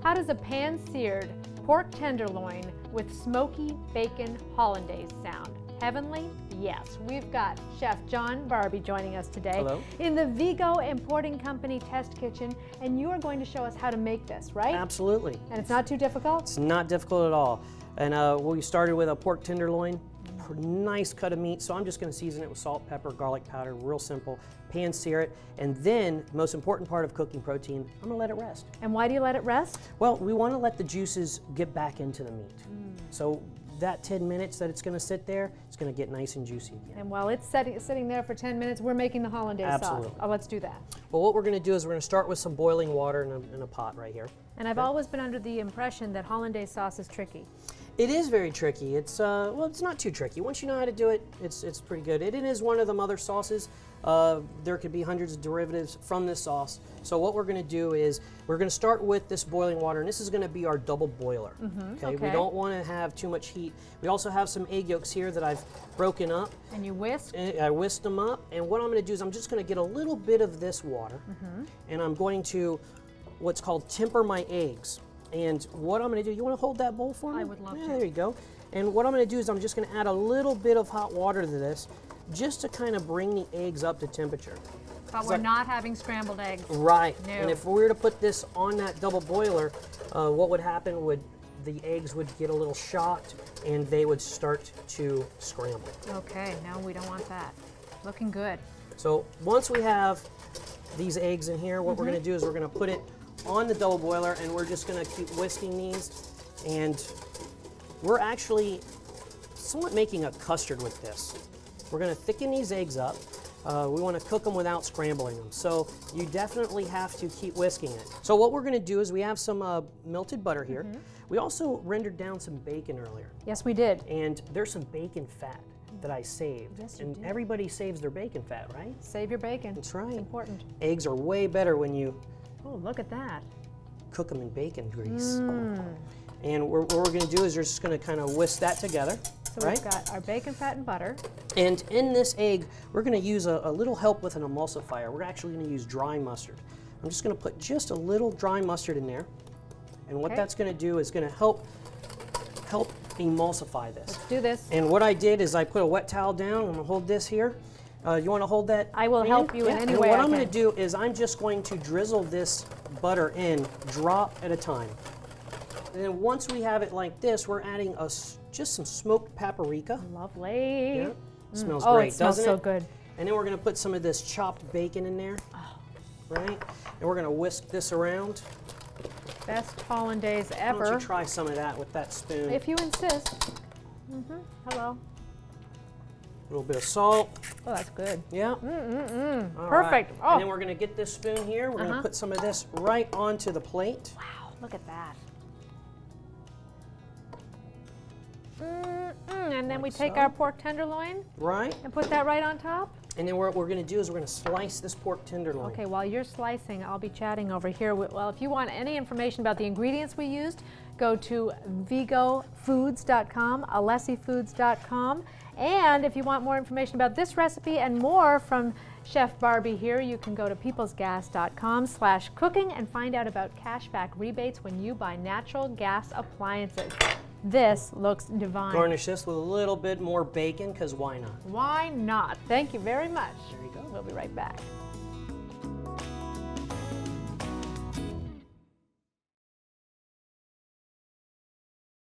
How does a pan-seared pork tenderloin with smoky bacon hollandaise sound? Heavenly? Yes. We've got Chef John Barbie joining us today. Hello. In the Vigo Importing Company test kitchen, and you are going to show us how to make this, right? Absolutely. And it's not too difficult? It's not difficult at all. And we started with a pork tenderloin, nice cut of meat. So I'm just going to season it with salt, pepper, garlic powder, real simple. Pan sear it, and then most important part of cooking protein, I'm going to let it rest. And why do you let it rest? Well, we want to let the juices get back into the meat. So that 10 minutes that it's going to sit there, it's going to get nice and juicy again. And while it's sitting there for 10 minutes, we're making the hollandaise sauce. Absolutely. Oh, let's do that. Well, what we're going to do is we're going to start with some boiling water in a pot right here. And I've always been under the impression that hollandaise sauce is tricky. It is very tricky. It's well, it's not too tricky. Once you know how to do it, it's pretty good. It is one of the mother sauces. There could be hundreds of derivatives from this sauce. So what we're going to do is we're going to start with this boiling water, and this is going to be our double boiler. Okay? We don't want to have too much heat. We also have some egg yolks here that I've broken up. And you whisk? I whisked them up, and what I'm going to do is I'm just going to get a little bit of this water, and I'm going to what's called temper my eggs. And what I'm going to do, you want to hold that bowl for me? I would love to. There you go. And what I'm going to do is I'm just going to add a little bit of hot water to this just to kind of bring the eggs up to temperature. But we're not having scrambled eggs. Right. No. And if we were to put this on that double boiler, what would happen would the eggs would get a little shocked and they would start to scramble. Okay, no, we don't want that. Looking good. So once we have these eggs in here, what we're going to do is we're going to put it on the double boiler, and we're just going to keep whisking these, and we're actually somewhat making a custard with this. We're going to thicken these eggs up. We want to cook them without scrambling them, so you definitely have to keep whisking it. So what we're going to do is we have some melted butter here. We also rendered down some bacon earlier. Yes, we did. And there's some bacon fat that I saved. Yes, you and did. Everybody saves their bacon fat, right? Save your bacon. That's right. It's important. Eggs are way better when you Oh, look at that. cook them in bacon grease. And what we're going to do is we're just going to kind of whisk that together. So right? we've got our bacon fat and butter. And in this egg, we're going to use a little help with an emulsifier. We're actually going to use dry mustard. I'm just going to put just a little dry mustard in there. And what that's going to do is going to help emulsify this. Let's do this. And what I did is I put a wet towel down. I'm going to hold this here. You want to hold that? I will help you in any and way what I I'm going can. to do is I'm just going to drizzle this butter in, drop at a time. And then once we have it like this, we're adding just some smoked paprika. Lovely. Yeah. Smells Oh, great, it smells doesn't so it? good. And then we're going to put some of this chopped bacon in there. Right? And we're going to whisk this around. Best hollandaise Why ever. don't you try some of that with that spoon? If you insist. Hello. A little bit of salt. Oh, that's good. Yeah. All Perfect. right. Oh. And then we're going to get this spoon here. We're going to put some of this right onto the plate. Wow, look at that. And then we take our pork tenderloin Right. and put that right on top. And then what we're going to do is we're going to slice this pork tenderloin. Okay, while you're slicing, I'll be chatting over here. Well, if you want any information about the ingredients we used, go to vigofoods.com, alessifoods.com. And if you want more information about this recipe and more from Chef Barbie here, you can go to peoplesgas.com/cooking and find out about cashback rebates when you buy natural gas appliances. This looks divine. Garnish this with a little bit more bacon, because why not? Why not? Thank you very much. There you go. We'll be right back.